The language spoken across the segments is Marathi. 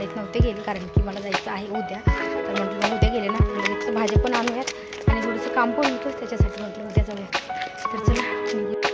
मंडईत नव्हते गेले कारण की मला जायचं आहे उद्या. तर म्हटलं मग उद्या गेले ना लगेच भाज्या पण आणूयात आणि थोडंसं काम पण होतं, त्याच्यासाठी म्हटलं उद्या जाऊया. तर चला निघूया.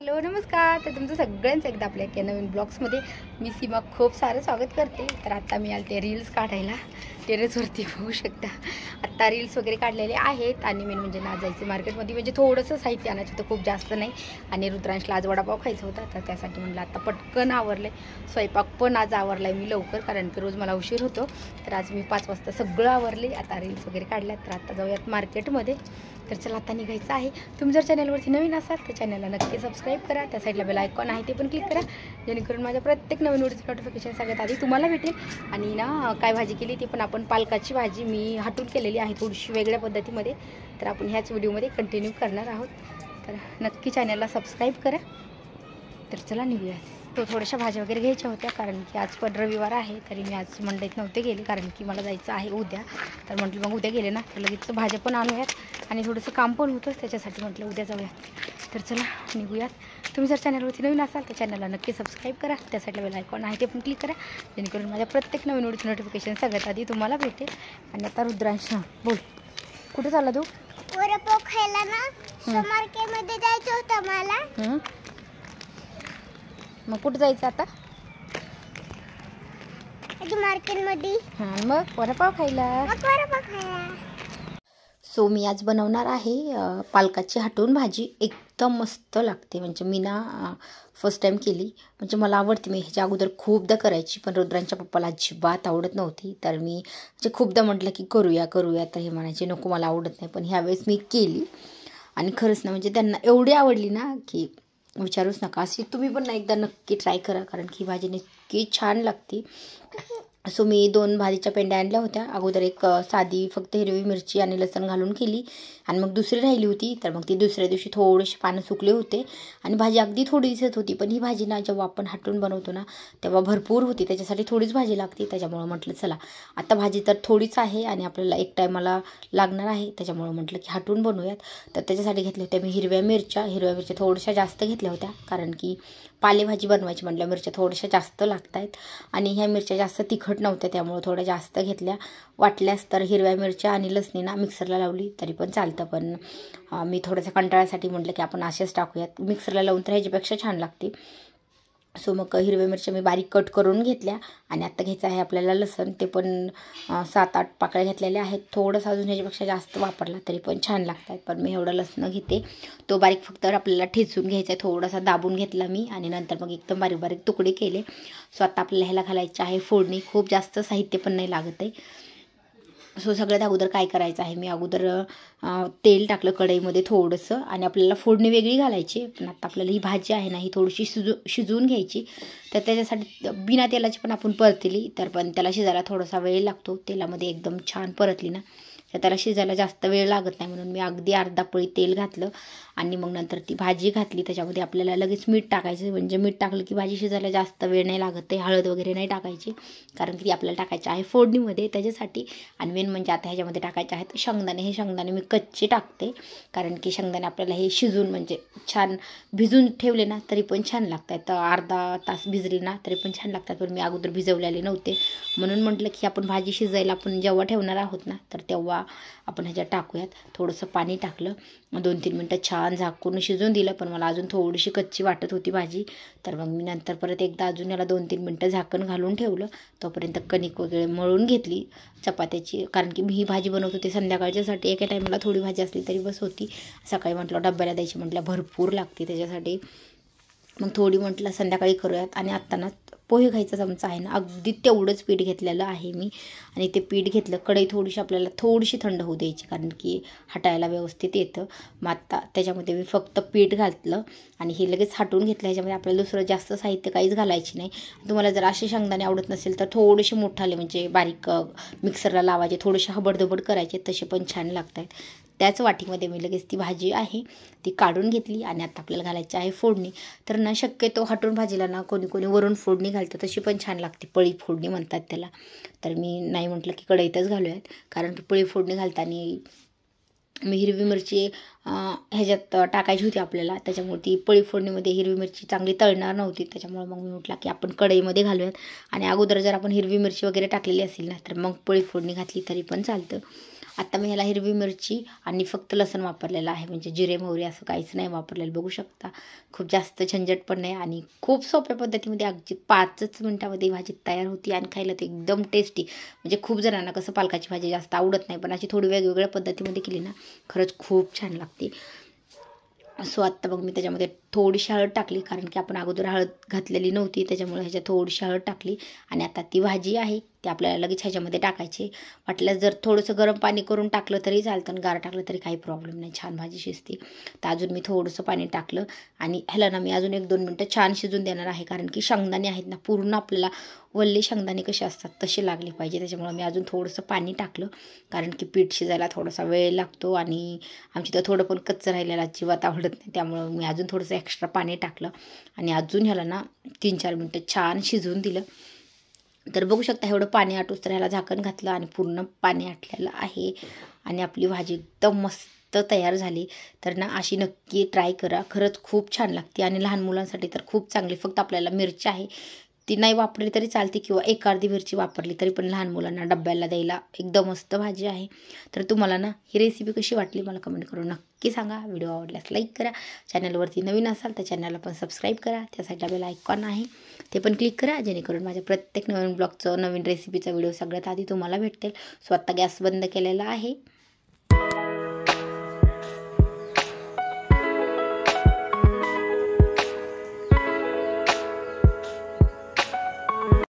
हॅलो नमस्कार. तर तुमचं सगळ्यांचं एकदा आपल्या एका नवीन ब्लॉग्समध्ये मी सीमा खूप सारं स्वागत करते. तर आता मी आले ते रील्स काढायला टेरेसवरती, बघू शकता. आत्ता रील्स वगैरे काढलेले आहेत आणि मेन म्हणजे ना जायचं मार्केटमध्ये, म्हणजे थोडंसं साहित्य आणायचं होतं, खूप जास्त नाही. आणि रुद्रांशला आज वडापाव खायचा होता, तर त्यासाठी म्हणलं आता पटकन आवरलं आहे. स्वयंपाक पण आज आवरला आहे मी लवकर, कारण की रोज मला उशीर होतो. तर आज मी 5 वाजता सगळं आवरले. आता रील्स वगैरे काढल्यात, तर आता जाऊयात मार्केटमध्ये. तर चला आता निघायचं आहे. तुम्ही जर चॅनलवरती नवीन असाल तर चॅनलला नक्की सबस्क्राईब करा. त्या साईडला बेल आयकॉन आहे ते पण क्लिक करा, जेणेकरून माझ्या प्रत्येक नवीन व्हिडिओचं नोटिफिकेशन सगळ्यात आधी तुम्हाला भेटेल. आणि ना काय भाजी केली ती पण आपण पालकाची भाजी मी हटून केलेली आहे, थोडीशी वेगळ्या पद्धतीमध्ये. तर आपण ह्याच व्हिडिओमध्ये कंटिन्यू करणार आहोत. तर नक्की चॅनलला सबस्क्राईब करा. तर चला निघूया. तो थोड्याशा भाज्या वगैरे घ्यायच्या होत्या, कारण की आज पण रविवार आहे. तरी मी आज मंडईत नव्हते गेले कारण की मला जायचं आहे उद्या. तर म्हटलं मग उद्या गेले ना तर लगेच भाज्या पण आणूयात आणि थोडंसं काम पण होतं, त्याच्यासाठी म्हटलं उद्या जाऊया. तर चला निघूयात. तुम्ही जर चॅनलवरती नवीन असाल तर चॅनलला नक्की सबस्क्राईब करा. त्या साईडला बेल आयकॉन आहे ते पण क्लिक करा, जेणेकरून माझ्या प्रत्येक नवीन व्हिडिओचं नोटिफिकेशन सगळ्यात आधी तुम्हाला भेटेल. आणि आता रुद्रांश बोल, कुठे चालला तू? वडापाव खायला ना मार्केटमध्ये जायचं होतं मला. मग कुठं जायचं आता? मार्केटमध्ये. हां, मग वडापाव खायला. सो मी आज बनवणार आहे पालकाची हटवून भाजी. एकदम मस्त लागते. म्हणजे मी ना फर्स्ट टाईम केली, म्हणजे मला आवडते. मी ह्याच्या अगोदर खूपदा करायची, पण रुद्रांच्या पप्पाला अजिबात आवडत नव्हती. तर मी म्हणजे खूपदा म्हटलं की करूया करूया, तर हे म्हणायचे नको मला आवडत नाही. पण ह्यावेळेस मी केली आणि खरंच ना म्हणजे त्यांना एवढी आवडली ना की विचारूच नका. अशी तुम्ही पण ना एकदा नक्की ट्राय करा, कारण की भाजी नक्की छान लागते. सो मी 2 भाजीच्या पेंड्या आणल्या होत्या. अगोदर एक साधी फक्त हिरवी मिरची आणि लसूण घालून केली, आणि मग दुसरी राहिली होती. तर मग ती दुसऱ्या दिवशी थोडेसे पानं सुकले होते आणि भाजी अगदी थोडी दिसत होती. पण ही भाजी ना जेव्हा आपण हटून बनवतो ना तेव्हा भरपूर होती, त्याच्यासाठी थोडीच भाजी लागते. त्याच्यामुळं म्हटलं चला आता भाजी तर थोडीच आहे आणि आपल्याला एक टायमाला लागणार आहे, त्याच्यामुळं म्हटलं की हटून बनवूयात. तर त्याच्यासाठी घेतल्या होत्या मी हिरव्या मिरच्या थोड्याशा जास्त घेतल्या होत्या, कारण की पालेभाजी बनवायची म्हटलं मिरच्या थोड्याशा जास्त लागत आहेत. आणि ह्या मिरच्या जास्त तिखट नव्हत्या, त्यामुळे थोड्या जास्त घेतल्या. वाटल्यास तर हिरव्या मिरच्या आणि लसणीना मिक्सरला लावली तरी पण चालतं, पण मी थोडंसं कंटाळ्यासाठी म्हटलं की आपण असेच टाकूयात. मिक्सरला लावून तर ह्याच्यापेक्षा छान लागते. सो मग हिरव्या मिरच्या मी बारीक कट करून घेतल्या. आणि आत्ता घ्यायचं आहे आपल्याला लसण, ते पण 7-8 पाकळ्या घेतलेल्या आहेत. थोडंसं अजून ह्याच्यापेक्षा जास्त वापरला तरी पण छान लागतात, पण मी एवढं लसण घेते. तो बारीक फक्त आपल्याला ठेचून घ्यायचा आहे, थोडासा दाबून घेतला मी आणि नंतर मग एकदम बारीक बारीक तुकडे केले. सो आता आपल्याला ह्याला घालायचं आहे फोडणी. खूप जास्त साहित्य पण नाही लागत आहे. सो सगळ्यात अगोदर काय करायचं आहे, मी अगोदर तेल टाकलं कढईमध्ये थोडंसं, आणि आपल्याला फोडणी वेगळी घालायची. पण आता आपल्याला ही भाजी आहे ना ही थोडीशी शिजवून घ्यायची. तर त्याच्यासाठी बिना तेलाची पण आपण परतली तर पण त्याला शिजायला थोडासा वेळ लागतो. तेलामध्ये एकदम छान परतली ना तर त्याला शिजायला जास्त वेळ लागत नाही, म्हणून मी अगदी अर्धा पळी तेल घातलं आणि मग नंतर ती भाजी घातली. त्याच्यामध्ये आपल्याला लगेच मीठ टाकायचं, म्हणजे मीठ टाकलं की भाजी शिजायला जास्त वेळ नाही लागत आहे. हळद वगैरे नाही टाकायची, कारण की ती आपल्याला टाकायची आहे फोडणीमध्ये त्याच्यासाठी. आणि मेन म्हणजे आता ह्याच्यामध्ये टाकायचे आहेत शेंगदाणे. हे शेंगदाणे मी कच्चे टाकते, कारण की शेंगदाणे आपल्याला हे शिजून म्हणजे छान भिजून ठेवले ना तरी पण छान लागतात. तर अर्धा तास भिजले ना तरी पण छान लागतात, पण मी अगोदर भिजवलेले नव्हते, म्हणून म्हटलं की आपण भाजी शिजायला आपण जेव्हा ठेवणार आहोत ना तर तेव्हा आपण ह्याच्यात टाकूयात. थोडंसं पाणी टाकलं, 2-3 मिनटं छान झाकून शिजून दिलं, पण मला अजून थोडीशी कच्ची वाटत होती भाजी. तर मग मी नंतर परत एकदा अजून याला 2-3 मिनटं झाकण घालून ठेवलं. तोपर्यंत कणिक वगैरे मळून घेतली चपात्याची, कारण की मी ही भाजी बनवत होते संध्याकाळच्यासाठी. एका टायमाला थोडी भाजी असली तरी बस होती. सकाळी म्हटलं डब्याला द्यायची म्हटलं भरपूर लागते, त्याच्यासाठी मग थोडी म्हटलं संध्याकाळी करूयात. आणि आत्ता ना पोहे खायचा चमचा आहे ना, अगदी तेवढंच पीठ घेतलेलं आहे मी. आणि ते पीठ घेतलं, कढई थोडीशी आपल्याला थोडीशी थंड होऊ द्यायची, कारण की हटायला व्यवस्थित येतं. मग आत्ता त्याच्यामध्ये मी फक्त पीठ घातलं आणि हे लगेच हटवून घेतलं. ह्याच्यामध्ये आपल्याला दुसरं जास्त साहित्य काहीच घालायची नाही. तुम्हाला जर असे शेंगदाणे आवडत नसेल तर थोडेसे मोठाले म्हणजे बारीक मिक्सरला लावायचे, थोडेसे हबडधबड करायचे, तसे पण छान लागतात. त्याच वाटीमध्ये मी लगेच ती भाजी आहे ती काढून घेतली. आणि आता आपल्याला घालायची आहे फोडणी. तर ना शक्यतो हटून भाजीला ना कोणी कोणी वरून फोडणी घालतं, तशी पण छान लागते, पळी फोडणी म्हणतात त्याला. तर मी नाही म्हटलं की कढईतच घालूयात, कारण की पळी फोडणी घालताना मी हिरवी मिरची ह्याच्यात टाकायची होती आपल्याला, त्याच्यामुळे ती पळी फोडणीमध्ये हिरवी मिरची चांगली तळणार नव्हती. त्याच्यामुळे मग मी म्हटलं की आपण कढईमध्ये घालूयात. आणि अगोदर जर आपण हिरवी मिरची वगैरे टाकलेली असेल ना, तर मग पळी फोडणी घातली तरी पण चालतं. आता मी ह्याला हिरवी मिरची आणि फक्त लसूण वापरलेलं आहे, म्हणजे जिरे मोहरी असं काहीच नाही वापरलेलं. बघू शकता, खूप जास्त झंझट पण नाही आणि खूप सोप्या पद्धतीमध्ये अगदी 5च मिनटामध्ये भाजी तयार होती. आणि खायला ते एकदम टेस्टी. म्हणजे खूप जणांना कसं पालकाची भाजी जास्त आवडत नाही, पण अशी थोडी वेगवेगळ्या पद्धतीमध्ये केली ना, खरंच खूप छान लागते. सो आत्ता मग मी त्याच्यामध्ये थोडीशी हळद टाकली, कारण की आपण अगोदर हळद घातलेली नव्हती, त्याच्यामुळे ह्याच्यात थोडीशी हळद टाकली. आणि आता ती भाजी आहे ती आपल्याला लगेच ह्याच्यामध्ये टाकायची. वाटल्यास जर थोडंसं गरम पाणी करून टाकलं तरी चालतं, आणि गार टाकलं तरी काही प्रॉब्लेम नाही, छान भाजी शिजते. तर अजून मी थोडंसं पाणी टाकलं आणि ह्याला ना मी अजून 1-2 मिनटं छान शिजून देणार आहे, कारण की शेंगदाणे आहेत ना, पूर्ण आपल्याला वल्ले शेंगदाणे कसे असतात तसे लागले पाहिजे. त्याच्यामुळे मी अजून थोडंसं पाणी टाकलं, कारण की पीठ शिजायला थोडासा वेळ लागतो आणि आमची तर थोडं पण कच्चं राहिलेलं अजिबात आवडत नाही. त्यामुळं मी अजून थोडंसं एक्स्ट्रा पाणी टाकलं आणि अजून ह्याला ना 3-4 मिनटं छान शिजवून दिलं. तर बघू शकता, एवढं पाणी आटूस तर ह्याला झाकण घातलं आणि पूर्ण पाणी आटलेलं आहे. आणि आपली भाजी एकदम मस्त तयार झाली. तर ना अशी नक्की ट्राय करा, खरंच खूप छान लागते. आणि लहान मुलांसाठी तर खूप चांगली. फक्त आपल्याला मिरची आहे ती नाही वापरली तरी चालते, किंवा 1-अर्धी मिरची वापरली तरी पण लहान मुलांना डब्याला द्यायला एकदम मस्त भाजी आहे. तर तुम्हाला ना ही रेसिपी कशी वाटली मला कमेंट करून नक्की सांगा. व्हिडिओ आवडल्यास लाईक करा. चॅनलवरती नवीन असाल तर चॅनलला पण सबस्क्राईब करा. त्या साईडला बेल आयकॉन आहे ते पण क्लिक करा, जेणेकरून माझ्या प्रत्येक नवीन ब्लॉगचं नवीन रेसिपीचा व्हिडिओ सगळ्यात आधी तुम्हाला भेटेल. सो आत्ता गॅस बंद केलेला आहे.